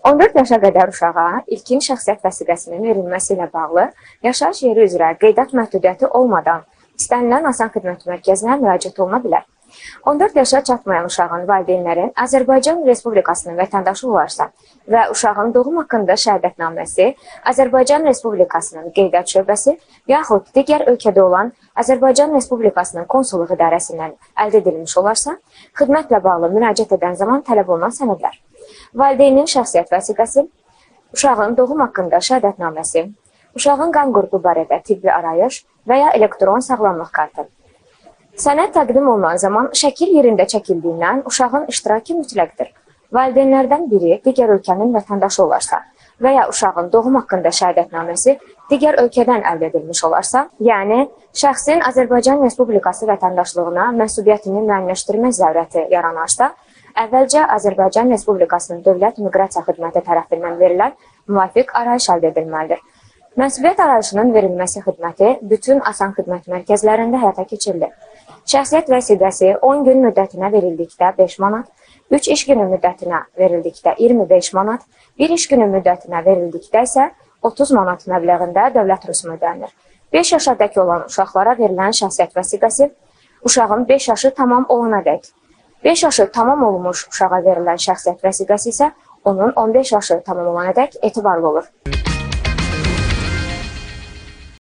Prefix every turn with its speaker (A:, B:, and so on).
A: 14 yaşa qədər uşağa ilkin şəxsiyyət vəsiqəsinin verilməsi ilə bağlı yaşayış yeri üzrə qeydiyyat məhdudiyyəti olmadan istənilən asan xidmət mərkəzinə müraciət oluna bilər. 14 yaşa çatmayan uşağın valideynləri Azərbaycan Respublikasının vətəndaşı olarsa və uşağın doğum haqqında şəhadətnaməsi Azərbaycan Respublikasının qeydiyyat şöbəsi yaxud digər ölkədə olan Azərbaycan Respublikasının konsulluq idarəsindən əldə edilmiş olarsa, xidmətlə bağlı müraciət edən zaman tələb olunan sənədlər. Valideynin şəxsiyyət vəsiqəsi, uşağın doğum haqqında şəhadətnaməsi, uşağın qan qrupu barədə tibbi arayış və ya elektron sağlamlıq kartı. Sənəd təqdim olunan zaman şəkil yerində çəkildiyindən uşağın iştirakı mütləqdir. Valideynlərdən biri digər ölkənin vətəndaşı olarsa və ya uşağın doğum haqqında şəhadətnaməsi digər ölkədən əldə edilmiş olarsa, yəni şəxsin Azərbaycan Respublikası vətəndaşlığına mənsubiyyətini müəyyənləşdirmə zərurəti yaranarsa, əvvəlcə Azərbaycan Respublikasının Dövlət Miqrasiya Xidməti tərəfindən verilən müvafiq arayış əldə edilməlidir. Mənsubiyyət arayışının verilməsi xidməti bütün asan xidmət mərkəzlərində həyata keçirilir. Şəxsiyyət vəsiqəsi 10 gün müddətinə verildikdə 5 manat, 3 iş günü müddətinə verildikdə 25 manat, 1 iş günü müddətinə verildikdə isə 30 manat məbləğində dövlət rüsumu ödənilir. 5 yaşadakı olan uşaqlara verilən şəxsiyyət vəsiqəsi uşağın 5 yaşı tamam olana dək. 5 yaşı tamam olmuş uşağa verilən şəxsiyyət vəsiqəsi isə onun 15 yaşı tamam olana dək etibarlı olur.